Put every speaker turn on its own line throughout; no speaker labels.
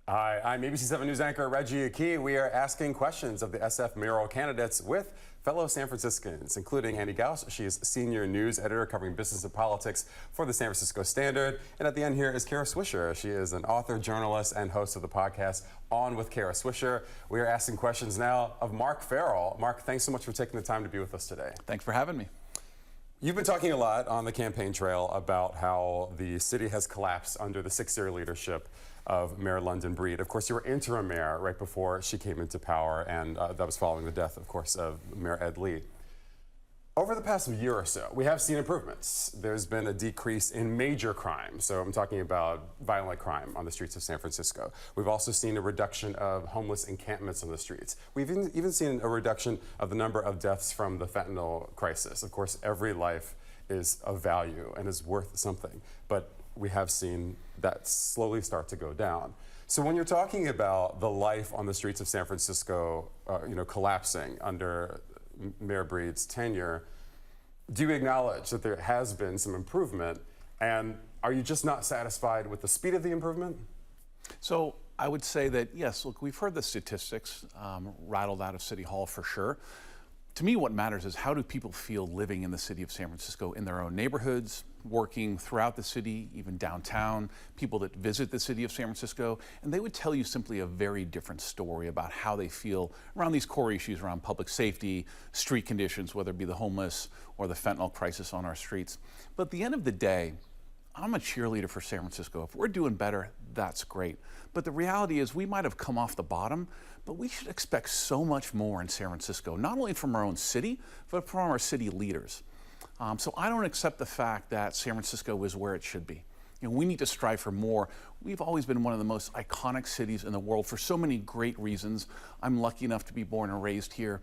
Hi, I'm ABC7 News anchor Reggie Aki. We are asking questions of the SF mayoral candidates with fellow San Franciscans, including Annie Gauss. She is senior news editor covering business and politics for the San Francisco Standard. And at the end here is Kara Swisher. She is an author, journalist, and host of the podcast On with Kara Swisher. We are asking questions now of Mark Farrell. Mark, thanks so much for taking the time to be with us today.
Thanks for having me.
You've been talking a lot on the campaign trail about how the city has collapsed under the 6-year leadership of Mayor London Breed. Of course, you were interim mayor right before she came into power, and that was following the death, of course, of Mayor Ed Lee. Over the past year or so, we have seen improvements. There's been a decrease in major crime. So I'm talking about violent crime on the streets of San Francisco. We've also seen a reduction of homeless encampments on the streets. We've even seen a reduction of the number of deaths from the fentanyl crisis. Of course, every life is of value and is worth something. But we have seen that slowly start to go down. So when you're talking about the life on the streets of San Francisco, collapsing under Mayor Breed's tenure, do you acknowledge that there has been some improvement, and are you just not satisfied with the speed of the improvement?
So I would say that, yes, look, we've heard the statistics rattled out of City Hall for sure. To me, what matters is how do people feel living in the city of San Francisco, in their own neighborhoods, working throughout the city, even downtown, people that visit the city of San Francisco, and they would tell you simply a very different story about how they feel around these core issues around public safety, street conditions, whether it be the homeless or the fentanyl crisis on our streets. But at the end of the day, I'm a cheerleader for San Francisco. If we're doing better, that's great. But the reality is we might have come off the bottom, but we should expect so much more in San Francisco, not only from our own city, but from our city leaders. So I don't accept the fact that San Francisco is where it should be. We need to strive for more. We've always been one of the most iconic cities in the world for so many great reasons. I'm lucky enough to be born and raised here.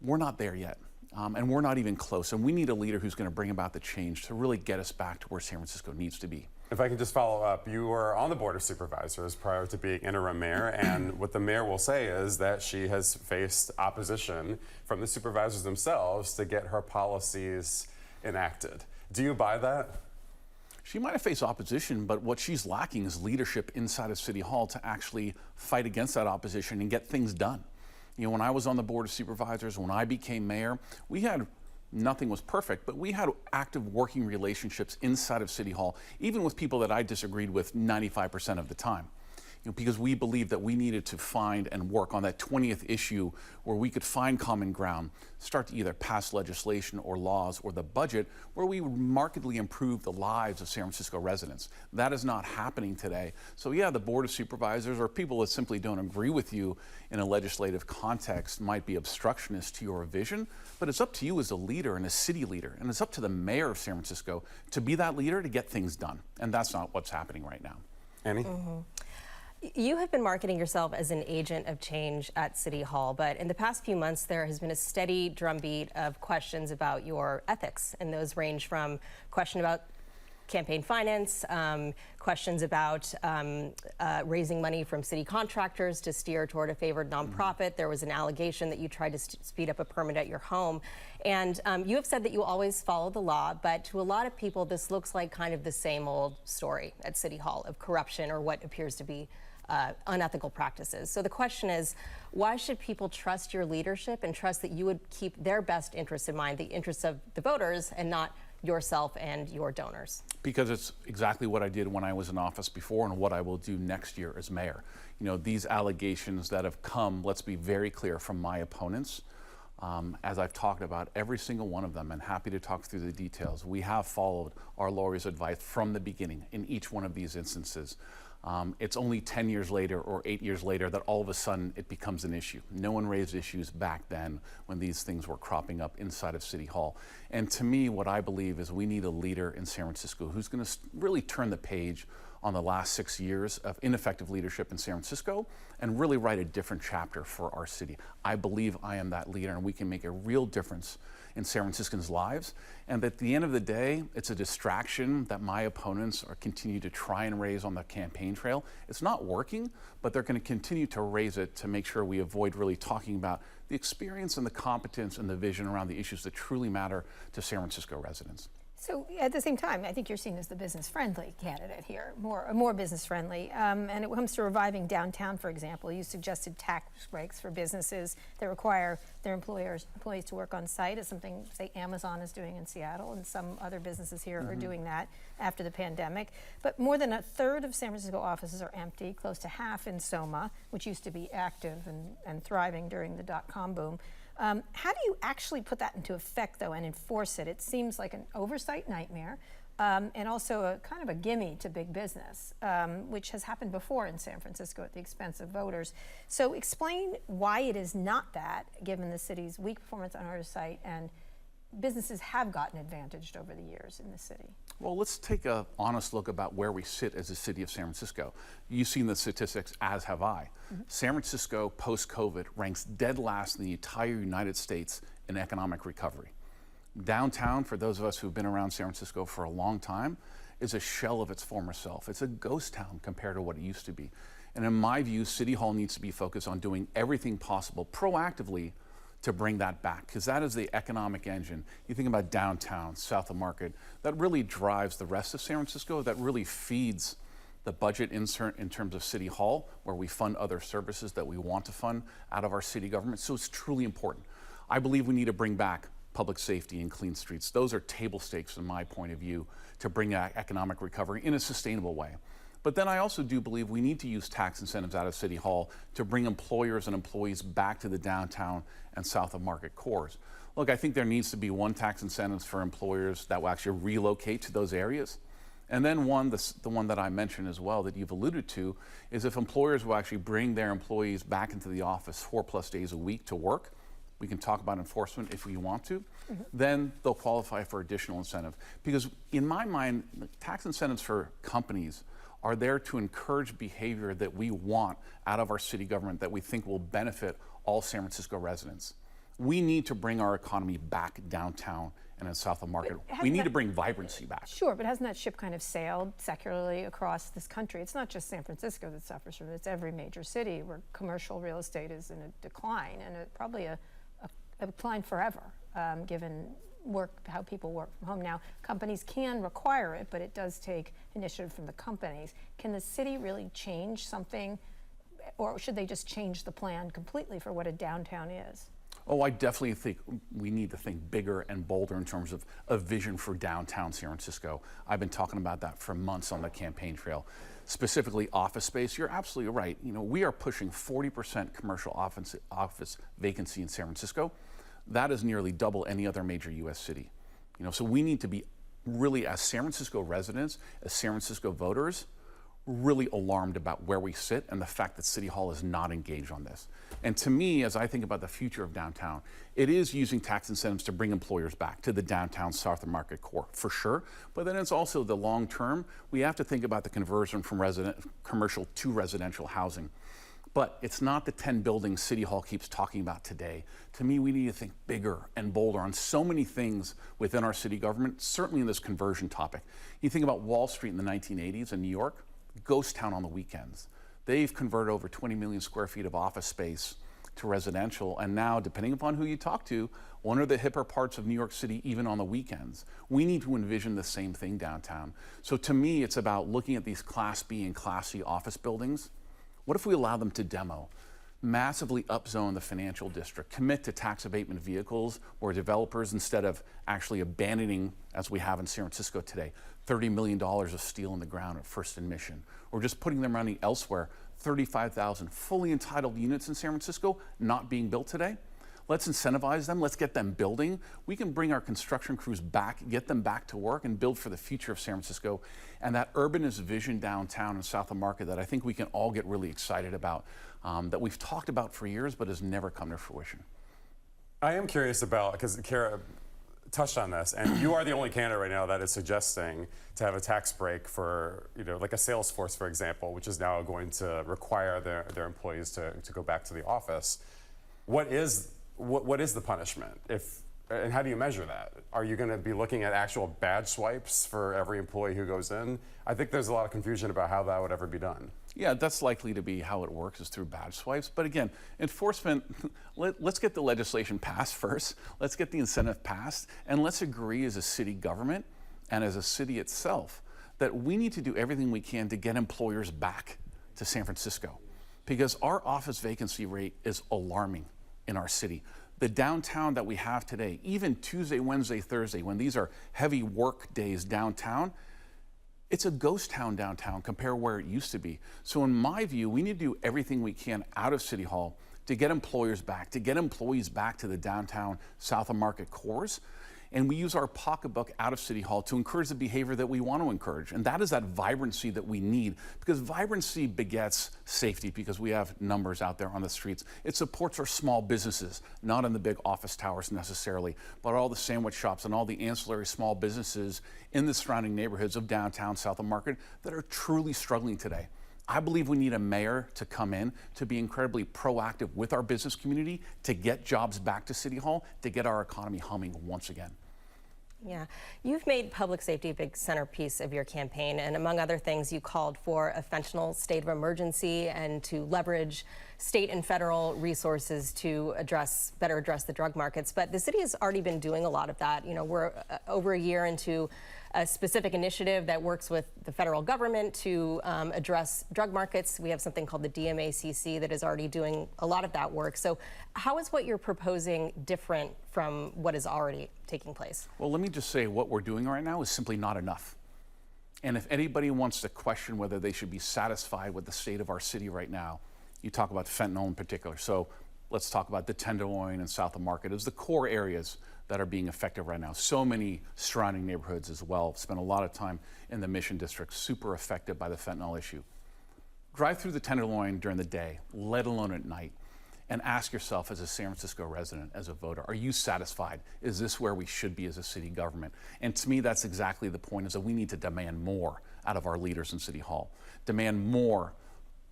We're not there yet. And we're not even close. And we need a leader who's going to bring about the change to really get us back to where San Francisco needs to be.
If I can just follow up, you were on the Board of Supervisors prior to being interim mayor, and what the mayor will say is that she has faced opposition from the supervisors themselves to get her policies enacted. Do you buy that?
She might have faced opposition, but what she's lacking is leadership inside of City Hall to actually fight against that opposition and get things done. When I was on the Board of Supervisors, when I became mayor, nothing was perfect, but we had active working relationships inside of City Hall, even with people that I disagreed with 95% of the time. Because we believed that we needed to find and work on that 20th issue where we could find common ground, start to either pass legislation or laws or the budget where we would markedly improve the lives of San Francisco residents. That is not happening today. So yeah, the Board of Supervisors or people that simply don't agree with you in a legislative context might be obstructionist to your vision, but it's up to you as a leader and a city leader, and it's up to the mayor of San Francisco to be that leader to get things done. And that's not what's happening right now.
Annie?
You have been marketing yourself as an agent of change at City Hall, but in the past few months there has been a steady drumbeat of questions about your ethics, and those range from question about campaign finance, questions about raising money from city contractors to steer toward a favored nonprofit. There was an allegation that you tried to speed up a permit at your home. And you have said that you always follow the law, but to a lot of people, this looks like kind of the same old story at City Hall of corruption or what appears to be unethical practices. So the question is, why should people trust your leadership and trust that you would keep their best interests in mind, the interests of the voters, and not yourself and your donors?
Because it's exactly what I did when I was in office before and what I will do next year as mayor. These allegations that have come, let's be very clear, from my opponents, as I've talked about every single one of them, and happy to talk through the details. We have followed our lawyers' advice from the beginning in each one of these instances. It's only 10 years later or 8 years later that all of a sudden it becomes an issue. No one raised issues back then when these things were cropping up inside of City Hall. And to me, what I believe is we need a leader in San Francisco who's going to really turn the page on the last 6 years of ineffective leadership in San Francisco and really write a different chapter for our city. I believe I am that leader, and we can make a real difference in San Franciscans' lives. And at the end of the day, it's a distraction that my opponents are continue to try and raise on the campaign trail. It's not working, but they're going to continue to raise it to make sure we avoid really talking about the experience and the competence and the vision around the issues that truly matter to San Francisco residents.
So at the same time, I think you're seen as the business-friendly candidate here, more business-friendly. And it comes to reviving downtown, for example. You suggested tax breaks for businesses that require their employees to work on site, as something, say, Amazon is doing in Seattle, and some other businesses here are doing that after the pandemic. But more than a third of San Francisco offices are empty, close to half in SoMa, which used to be active and thriving during the dot-com boom. How do you actually put that into effect, though, and enforce it? It seems like an oversight nightmare, and also a kind of a gimme to big business, which has happened before in San Francisco at the expense of voters. So explain why it is not that, given the city's weak performance on oversight, and businesses have gotten advantaged over the years in the city.
Well, let's take an honest look about where we sit as a city of San Francisco. You've seen the statistics, as have I. San Francisco, post-COVID, ranks dead last in the entire United States in economic recovery. Downtown, for those of us who've been around San Francisco for a long time, is a shell of its former self. It's a ghost town compared to what it used to be. And in my view, City Hall needs to be focused on doing everything possible proactively to bring that back, because that is the economic engine. You think about downtown, south of Market, that really drives the rest of San Francisco, that really feeds the budget insert in terms of City Hall, where we fund other services that we want to fund out of our city government. So it's truly important. I believe we need to bring back public safety and clean streets. Those are table stakes from my point of view to bring economic recovery in a sustainable way. But then I also do believe we need to use tax incentives out of City Hall to bring employers and employees back to the downtown and south of Market cores. Look, I think there needs to be one tax incentives for employers that will actually relocate to those areas. And then the one that I mentioned as well that you've alluded to, is if employers will actually bring their employees back into the office 4+ days a week to work, we can talk about enforcement if we want to, then they'll qualify for additional incentive. Because in my mind, tax incentives for companies are there to encourage behavior that we want out of our city government that we think will benefit all San Francisco residents. We need to bring our economy back downtown and in south of Market. We need to bring vibrancy back.
Sure, but hasn't that ship kind of sailed secularly across this country? It's not just San Francisco that suffers from it, it's every major city where commercial real estate is in a decline, and probably a decline forever, given how people work from home. Now, companies can require it, but it does take initiative from the companies. Can the city really change something, or should they just change the plan completely for what a downtown is?
Oh, I definitely think we need to think bigger and bolder in terms of a vision for downtown San Francisco. I've been talking about that for months on the campaign trail. Specifically office space, you're absolutely right. You know, we are pushing 40% commercial office vacancy in San Francisco. That is nearly double any other major US city. You know, so we need to be really, as San Francisco residents, as San Francisco voters, really alarmed about where we sit and the fact that City Hall is not engaged on this. And to me, as I think about the future of downtown, it is using tax incentives to bring employers back to the downtown south of Market core, for sure. But then it's also the long term. We have to think about the conversion from commercial to residential housing. But it's not the 10 buildings City Hall keeps talking about today. To me, we need to think bigger and bolder on so many things within our city government, certainly in this conversion topic. You think about Wall Street in the 1980s in New York, ghost town on the weekends. They've converted over 20 million square feet of office space to residential, and now, depending upon who you talk to, one of the hipper parts of New York City even on the weekends. We need to envision the same thing downtown. So to me, it's about looking at these Class B and Class C office buildings. What if we allow them to demo, massively upzone the financial district, commit to tax abatement vehicles where developers, instead of actually abandoning, as we have in San Francisco today, $30 million of steel in the ground at First and Mission, or just putting their money elsewhere, 35,000 fully entitled units in San Francisco not being built today. Let's incentivize them, let's get them building. We can bring our construction crews back, get them back to work, and build for the future of San Francisco. And that urbanist vision downtown and south of Market that I think we can all get really excited about, that we've talked about for years but has never come to fruition.
I am curious about, because Kara touched on this, and you are the only candidate right now that is suggesting to have a tax break for, you know, like a Salesforce, for example, which is now going to require their employees to go back to the office. What is the punishment? And how do you measure that? Are you going to be looking at actual badge swipes for every employee who goes in? I think there's a lot of confusion about how that would ever be done.
Yeah, that's likely to be how it works, is through badge swipes. But again, enforcement, let's get the legislation passed first. Let's get the incentive passed. And let's agree as a city government and as a city itself, that we need to do everything we can to get employers back to San Francisco, because our office vacancy rate is alarming in our city. The downtown that we have today, even Tuesday, Wednesday, Thursday, when these are heavy work days downtown, it's a ghost town downtown compared to where it used to be. So in my view, we need to do everything we can out of City Hall to get employers back, to get employees back to the downtown South of Market cores. And we use our pocketbook out of City Hall to encourage the behavior that we want to encourage. And that is that vibrancy that we need, because vibrancy begets safety, because we have numbers out there on the streets. It supports our small businesses, not in the big office towers necessarily, but all the sandwich shops and all the ancillary small businesses in the surrounding neighborhoods of downtown South of Market that are truly struggling today. I believe we need a mayor to come in to be incredibly proactive with our business community, to get jobs back to City Hall, to get our economy humming once again.
Yeah, you've made public safety a big centerpiece of your campaign, and among other things, you called for a fentanyl state of emergency and to leverage state and federal resources to better address the drug markets. But the city has already been doing a lot of that. You know, we're over a year into a specific initiative that works with the federal government to address drug markets. We have something called the DMACC that is already doing a lot of that work. So how is what you're proposing different from what is already taking place?
Well, let me just say what we're doing right now is simply not enough. And if anybody wants to question whether they should be satisfied with the state of our city right now, you talk about fentanyl in particular. So let's talk about the Tenderloin and South of Market as the core areas that are being affected right now. So many surrounding neighborhoods as well. Spent a lot of time in the Mission District, super affected by the fentanyl issue. Drive through the Tenderloin during the day, let alone at night, and ask yourself as a San Francisco resident, as a voter, are you satisfied? Is this where we should be as a city government? And to me, that's exactly the point, is that we need to demand more out of our leaders in City Hall. Demand more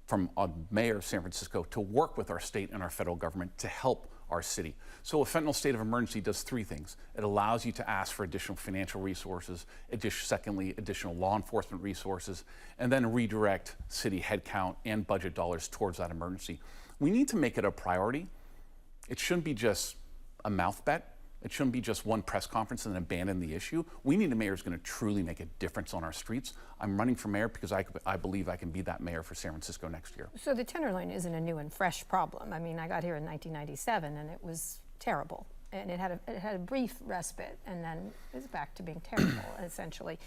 from a mayor of San Francisco to work with our state and our federal government to help our city. So a fentanyl state of emergency does three things. It allows you to ask for additional financial resources, secondly, additional law enforcement resources, and then redirect city headcount and budget dollars towards that emergency. We need to make it a priority. It shouldn't be just a mouth bet. It shouldn't be just one press conference and then abandon the issue. We need a mayor who's going to truly make a difference on our streets. I'm running for mayor because I believe I can be that mayor for San Francisco next year.
So the Tenderloin isn't a new and fresh problem. I mean, I got here in 1997 and it was terrible. And it had a brief respite, and then it's back to being terrible, essentially.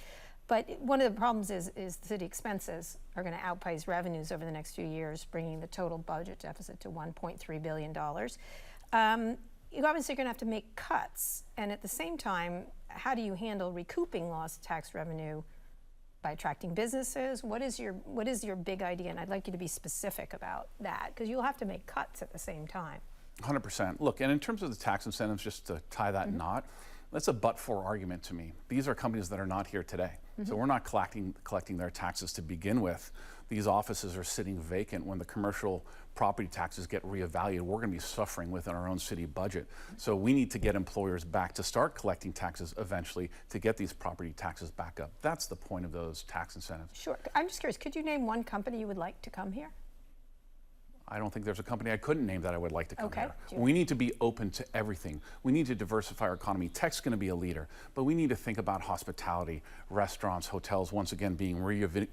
But one of the problems is the city expenses are going to outpace revenues over the next few years, bringing the total budget deficit to $1.3 billion. You're obviously going to have to make cuts, and at the same time, how do you handle recouping lost tax revenue by attracting businesses? What is your big idea? And I'd like you to be specific about that, because you'll have to make cuts at the same time.
100%. Look, and in terms of the tax incentives, just to tie that knot, that's a but-for argument to me. These are companies that are not here today. So we're not collecting their taxes to begin with. These offices are sitting vacant. When the commercial property taxes get reevaluated, we're going to be suffering within our own city budget. So we need to get employers back to start collecting taxes eventually to get these property taxes back up. That's the point of those tax incentives.
Sure. I'm just curious, could you name one company you would like to come here?
I don't think there's a company I couldn't name that I would like to come here.
Sure.
We need to be open to everything. We need to diversify our economy. Tech's going to be a leader, but we need to think about hospitality, restaurants, hotels, once again being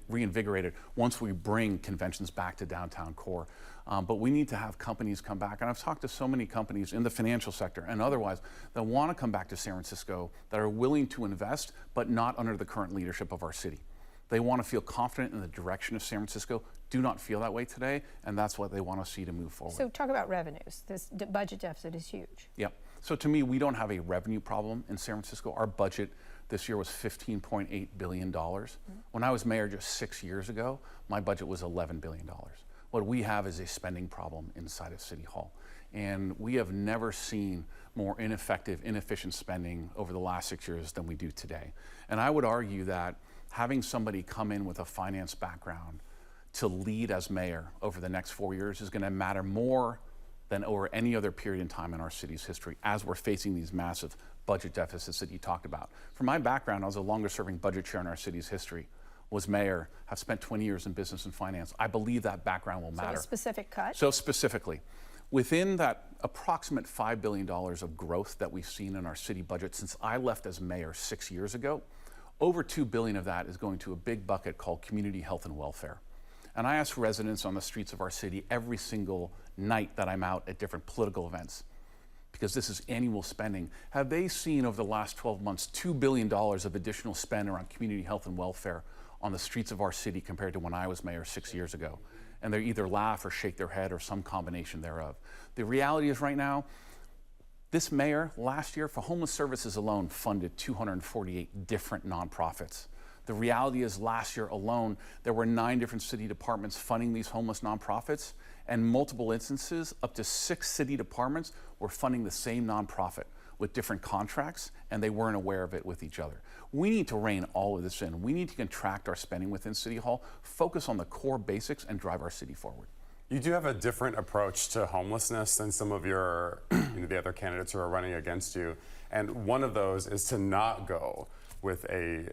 reinvigorated once we bring conventions back to downtown core. But we need to have companies come back. And I've talked to so many companies in the financial sector and otherwise that want to come back to San Francisco, that are willing to invest, but not under the current leadership of our city. They want to feel confident in the direction of San Francisco. Do not feel that way today, and that's what they want to see to move forward.
So talk about revenues. This budget deficit is huge.
Yep. So to me, we don't have a revenue problem in San Francisco. Our budget this year was $15.8 billion. When I was mayor just 6 years ago, my budget was $11 billion. What we have is a spending problem inside of City Hall. And we have never seen more ineffective, inefficient spending over the last 6 years than we do today. And I would argue that having somebody come in with a finance background to lead as mayor over the next 4 years is going to matter more than over any other period in time in our city's history as we're facing these massive budget deficits that you talked about. From my background, I was the longest serving budget chair in our city's history, was mayor, have spent 20 years in business and finance. I believe that background will matter.
So a specific cut?
So specifically, within that approximate $5 billion of growth that we've seen in our city budget since I left as mayor 6 years ago, Over $2 billion of that is going to a big bucket called community health and welfare. And I ask residents on the streets of our city every single night that I'm out at different political events, because this is annual spending, have they seen over the last 12 months $2 billion of additional spend around community health and welfare on the streets of our city compared to when I was mayor 6 years ago? And they either laugh or shake their head or some combination thereof. The reality is right now, this mayor last year for homeless services alone funded 248 different nonprofits. The reality is last year alone, there were 9 different city departments funding these homeless nonprofits, and multiple instances, up to 6 city departments were funding the same nonprofit with different contracts, and they weren't aware of it with each other. We need to rein all of this in. We need to contract our spending within City Hall, focus on the core basics, and drive our city forward.
You do have a different approach to homelessness than some of your, the other candidates who are running against you, and one of those is to not go with a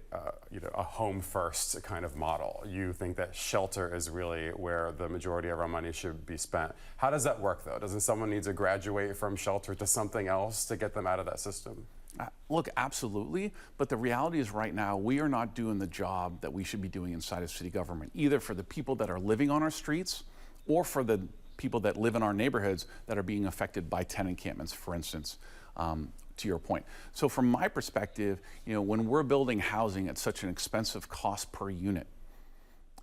home first kind of model. You think that shelter is really where the majority of our money should be spent. How does that work though? Doesn't someone need to graduate from shelter to something else to get them out of that system?
Look, absolutely, but the reality is right now we are not doing the job that we should be doing inside of city government, either for the people that are living on our streets or for the people that live in our neighborhoods that are being affected by tenant encampments, for instance. To your point. So from my perspective, when we're building housing at such an expensive cost per unit,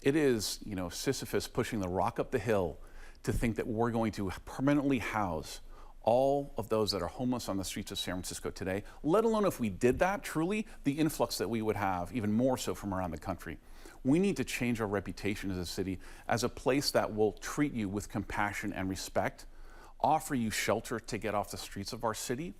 it is, Sisyphus pushing the rock up the hill to think that we're going to permanently house all of those that are homeless on the streets of San Francisco today, let alone if we did that, truly, the influx that we would have, even more so from around the country. We need to change our reputation as a city as a place that will treat you with compassion and respect, offer you shelter to get off the streets of our city,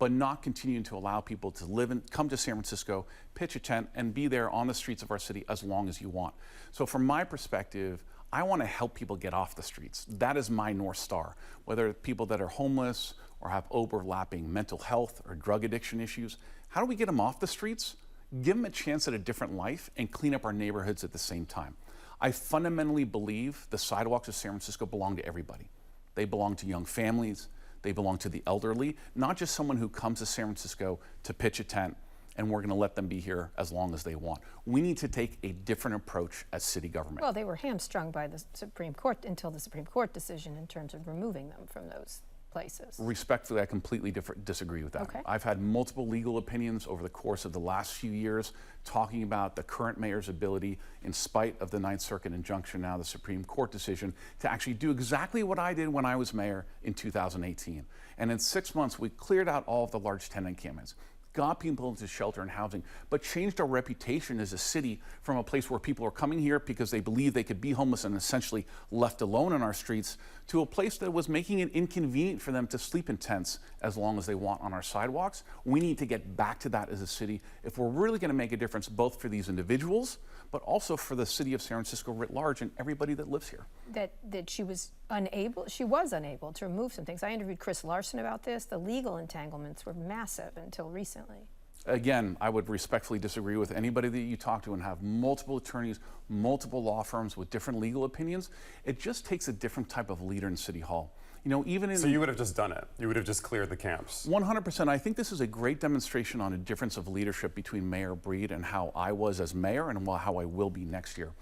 but not continuing to allow people to live and come to San Francisco, pitch a tent, and be there on the streets of our city as long as you want. So from my perspective, I want to help people get off the streets. That is my North Star. Whether people that are homeless or have overlapping mental health or drug addiction issues, how do we get them off the streets, give them a chance at a different life, and clean up our neighborhoods at the same time? I fundamentally believe the sidewalks of San Francisco belong to everybody. They belong to young families, they belong to the elderly, not just someone who comes to San Francisco to pitch a tent and we're going to let them be here as long as they want. We need to take a different approach as city government.
Well, they were hamstrung by the Supreme Court until the Supreme Court decision in terms of removing them from those places.
Respectfully, I completely disagree with that.
Okay.
I've had multiple legal opinions over the course of the last few years talking about the current mayor's ability, in spite of the Ninth Circuit injunction, now the Supreme Court decision, to actually do exactly what I did when I was mayor in 2018. And in 6 months, we cleared out all of the large tenant encampments, got people into shelter and housing, but changed our reputation as a city from a place where people are coming here because they believe they could be homeless and essentially left alone on our streets, to a place that was making it inconvenient for them to sleep in tents as long as they want on our sidewalks. We need to get back to that as a city if we're really going to make a difference both for these individuals, but also for the city of San Francisco writ large and everybody that lives here.
That she was unable to remove some things. I interviewed Chris Larson about this. The legal entanglements were massive until recently.
Again, I would respectfully disagree with anybody that you talk to and have multiple attorneys, multiple law firms with different legal opinions. It just takes a different type of leader in City Hall. Even in
So you would have just done it. You would have just cleared the camps.
100%. I think this is a great demonstration on a difference of leadership between Mayor Breed and how I was as mayor and how I will be next year.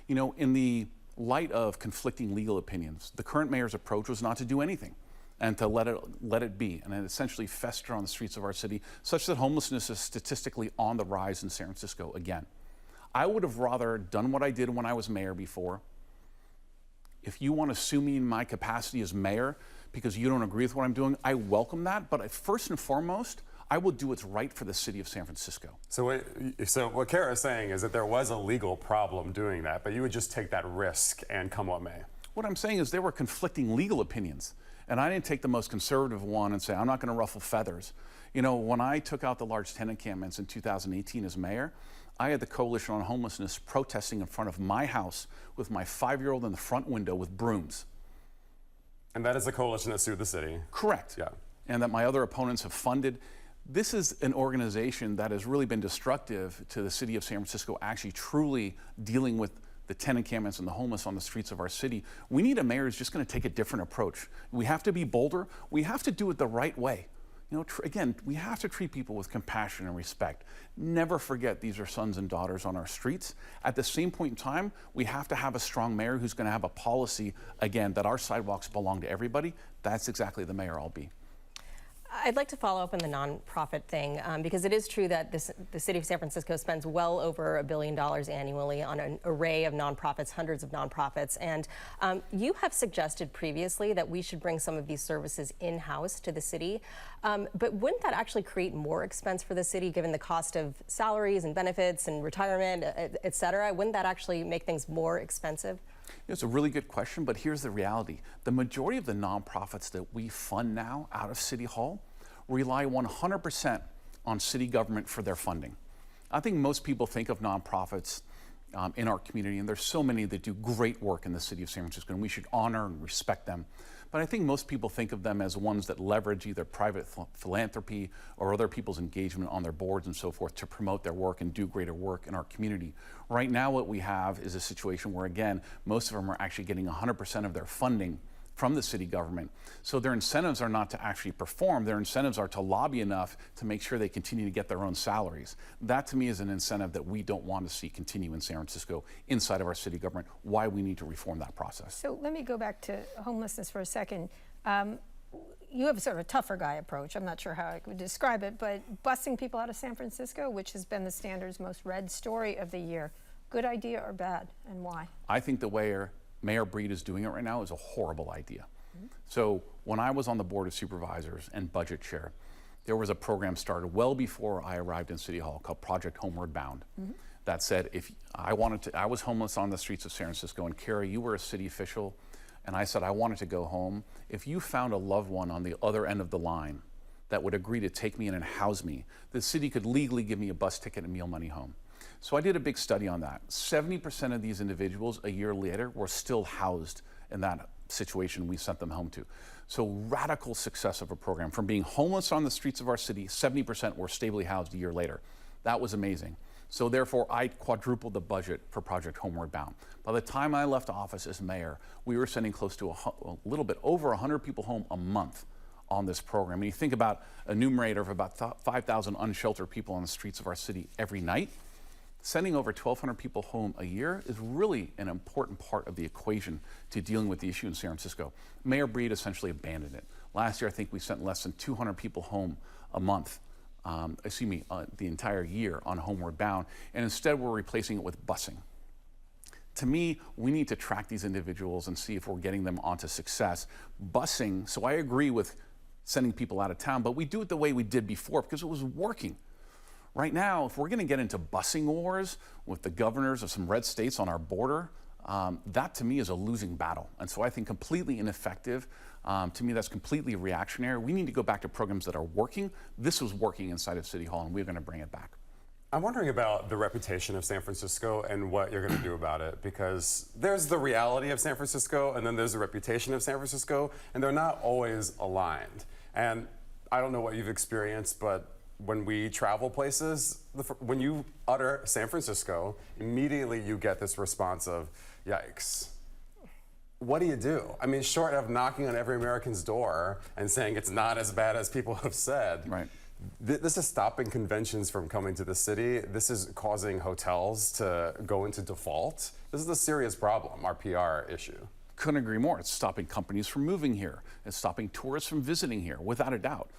In the light of conflicting legal opinions, the current mayor's approach was not to do anything and to let it be and then essentially fester on the streets of our city, such that homelessness is statistically on the rise in San Francisco again. I would have rather done what I did when I was mayor before. If you want to sue me in my capacity as mayor because you don't agree with what I'm doing, I welcome that. But first and foremost, I will do what's right for the city of San Francisco.
So what Kara is saying is that there was a legal problem doing that, but you would just take that risk and come what may.
What I'm saying is there were conflicting legal opinions, and I didn't take the most conservative one and say, I'm not going to ruffle feathers. When I took out the large tenant encampments in 2018 as mayor, I had the Coalition on Homelessness protesting in front of my house with my 5-year-old in the front window with brooms.
And that is the coalition that sued the city.
Correct.
Yeah.
And that my other opponents have funded. This is an organization that has really been destructive to the city of San Francisco actually truly dealing with the tenant encampments and the homeless on the streets of our city. We need a mayor who's just going to take a different approach. We have to be bolder. We have to do it the right way. You know, again, we have to treat people with compassion and respect. Never forget these are sons and daughters on our streets. At the same point in time, we have to have a strong mayor who's going to have a policy, again, that our sidewalks belong to everybody. That's exactly the mayor I'll be.
I'd like to follow up on the nonprofit thing because it is true that the city of San Francisco spends well over $1 billion annually on an array of nonprofits, hundreds of nonprofits. And you have suggested previously that we should bring some of these services in-house to the city. But wouldn't that actually create more expense for the city given the cost of salaries and benefits and retirement, et cetera? Wouldn't that actually make things more expensive?
It's a really good question, but here's the reality. The majority of the nonprofits that we fund now out of City Hall rely 100% on city government for their funding. I think most people think of nonprofits in our community, and there's so many that do great work in the city of San Francisco, and we should honor and respect them. But I think most people think of them as ones that leverage either private philanthropy or other people's engagement on their boards and so forth to promote their work and do greater work in our community. Right now what we have is a situation where, again, most of them are actually getting 100% of their funding from the city government. So their incentives are not to actually perform, their incentives are to lobby enough to make sure they continue to get their own salaries. That to me is an incentive that we don't want to see continue in San Francisco inside of our city government, why we need to reform that process.
So let me go back to homelessness for a second. You have sort of a tougher guy approach. I'm not sure how I would describe it, but busing people out of San Francisco, which has been the Standard's most read story of the year, good idea or bad, and why?
I think the way Mayor Breed is doing it right now is a horrible idea. So when I was on the Board of Supervisors and Budget Chair, there was a program started well before I arrived in City Hall called Project Homeward Bound that said if I was homeless on the streets of San Francisco, and Carrie, you were a city official, and I said I wanted to go home. If you found a loved one on the other end of the line that would agree to take me in and house me, the city could legally give me a bus ticket and meal money home. So I did a big study on that. 70% of these individuals a year later were still housed in that situation we sent them home to. So radical success of a program. From being homeless on the streets of our city, 70% were stably housed a year later. That was amazing. So therefore, I quadrupled the budget for Project Homeward Bound. By the time I left office as mayor, we were sending close to a little bit over 100 people home a month on this program. And you think about a numerator of about 5,000 unsheltered people on the streets of our city every night. Sending over 1,200 people home a year is really an important part of the equation to dealing with the issue in San Francisco. Mayor Breed essentially abandoned it. Last year, I think we sent less than 200 people home a month, the entire year on Homeward Bound, and instead we're replacing it with busing. To me, we need to track these individuals and see if we're getting them onto success. Busing, so I agree with sending people out of town, but we do it the way we did before because it was working. Right now, if we're going to get into busing wars with the governors of some red states on our border, that to me is a losing battle. And so I think completely ineffective. To me, that's completely reactionary. We need to go back to programs that are working. This was working inside of City Hall, and we're going to bring it back.
I'm wondering about the reputation of San Francisco and what you're going to do about it, because there's the reality of San Francisco and then there's the reputation of San Francisco, and they're not always aligned. And I don't know what you've experienced, but when we travel places, when you utter San Francisco, immediately you get this response of, yikes. What do you do? I mean, short of knocking on every American's door and saying it's not as bad as people have said,
Right.
This is stopping conventions from coming to the city. This is causing hotels to go into default. This is a serious problem, our PR issue.
Couldn't agree more. It's stopping companies from moving here. It's stopping tourists from visiting here, without a doubt.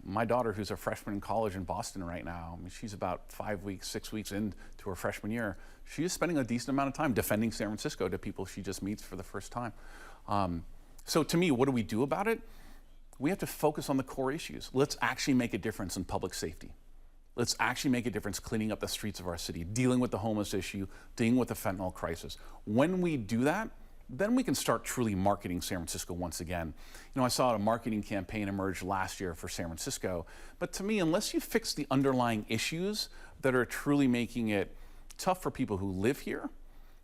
My daughter, who's a freshman in college in Boston right now, I mean, she's about 5 weeks, 6 weeks into her freshman year. She's spending a decent amount of time defending San Francisco to people she just meets for the first time. So to me, what do we do about it? We have to focus on the core issues. Let's actually make a difference in public safety. Let's actually make a difference cleaning up the streets of our city, dealing with the homeless issue, dealing with the fentanyl crisis. When we do that, then we can start truly marketing San Francisco once again. You know, I saw a marketing campaign emerge last year for San Francisco, but to me, unless you fix the underlying issues that are truly making it tough for people who live here,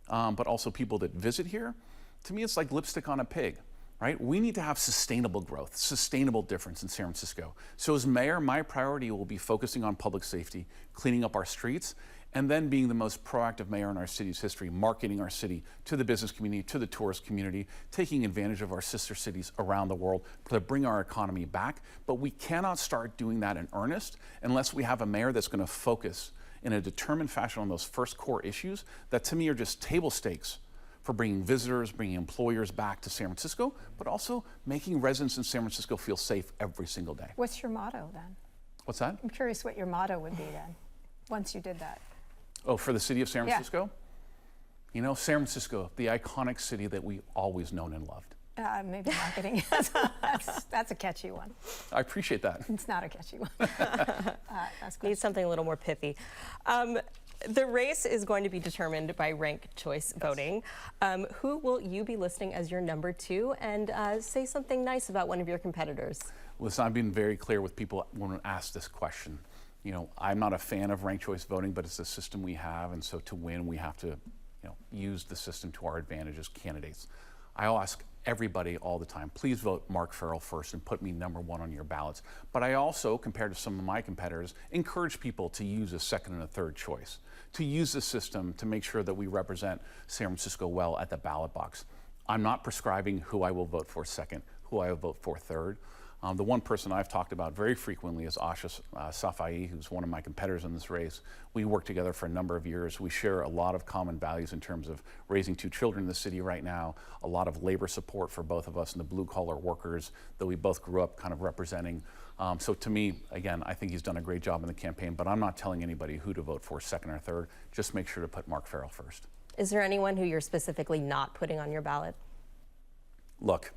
but also people that visit here, to me, it's like lipstick on a pig. Right? We need to have sustainable growth, sustainable difference in San Francisco. So as mayor, my priority will be focusing on public safety, cleaning up our streets, and then being the most proactive mayor in our city's history, marketing our city to the business community, to the tourist community, taking advantage of our sister cities around the world to bring our economy back. But we cannot start doing that in earnest unless we have a mayor that's going to focus in a determined fashion on those first core issues that to me are just table stakes for bringing visitors, bringing employers back to San Francisco, but also making residents in San Francisco feel safe every single day.
What's your motto then?
What's that?
I'm curious what your motto would be then, once you did that.
Oh, for the city of San
Yeah.
Francisco? You know, San Francisco, the iconic city that we always known and loved.
Maybe marketing. That's a catchy one.
I appreciate that.
It's not a catchy one. That's good.
Need something a little more pithy. The race is going to be determined by ranked choice voting. Who will you be listing as your number 2? And say something nice about one of your competitors.
Listen, I've been very clear with people when asked this question. You know, I'm not a fan of ranked choice voting, but it's the system we have, and so to win, we have to, use the system to our advantage as candidates. I'll ask everybody all the time, please vote Mark Farrell first and put me number 1 on your ballots. But I also, compared to some of my competitors, encourage people to use a second and a third choice, to use the system to make sure that we represent San Francisco well at the ballot box. I'm not prescribing who I will vote for second, who I will vote for third. The one person I've talked about very frequently is Asha Safai, who's one of my competitors in this race. We work together for a number of years. We share a lot of common values in terms of raising 2 children in the city right now, a lot of labor support for both of us and the blue-collar workers that we both grew up kind of representing. So to me, again, I think he's done a great job in the campaign, but I'm not telling anybody who to vote for second or third. Just make sure to put Mark Farrell first.
Is there anyone who you're specifically not putting on your ballot?
Look,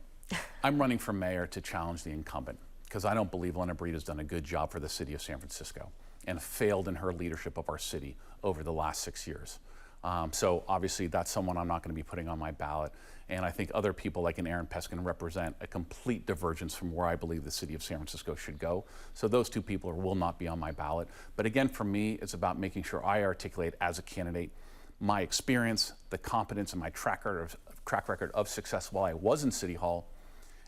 I'm running for mayor to challenge the incumbent because I don't believe Lena Breed has done a good job for the city of San Francisco and failed in her leadership of our city over the last 6 years. So obviously that's someone I'm not going to be putting on my ballot. And I think other people like an Aaron Peskin represent a complete divergence from where I believe the city of San Francisco should go. So those 2 people will not be on my ballot. But again, for me, it's about making sure I articulate as a candidate my experience, the competence, and my track record of success while I was in City Hall.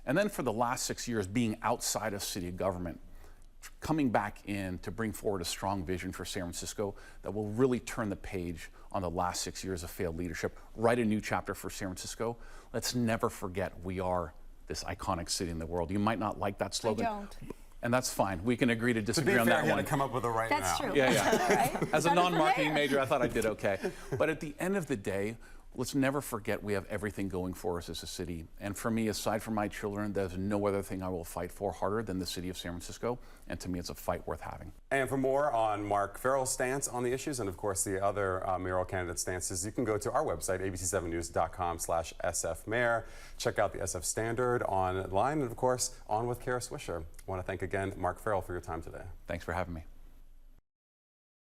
And then for the last 6 years being outside of city government, coming back in to bring forward a strong vision for San Francisco that will really turn the page on the last 6 years of failed leadership, write a new chapter for San Francisco. Let's never forget we are this iconic city in the world. You might not like that slogan.
I don't.
And that's fine. We can agree to disagree on that
he had
one.
to come up with it right
That's
now.
true.
Yeah.
Right?
As a
Better for
non-marketing
mayor.
major, I thought I did okay. But at the end of the day, let's never forget we have everything going for us as a city. And for me, aside from my children, there's no other thing I will fight for harder than the city of San Francisco. And to me, it's a fight worth having.
And for more on Mark Farrell's stance on the issues and, of course, the other mayoral candidate stances, you can go to our website, abc7news.com/sfmayor. Check out the SF Standard online and, of course, On with Kara Swisher. I want to thank again Mark Farrell for your time today.
Thanks for having me.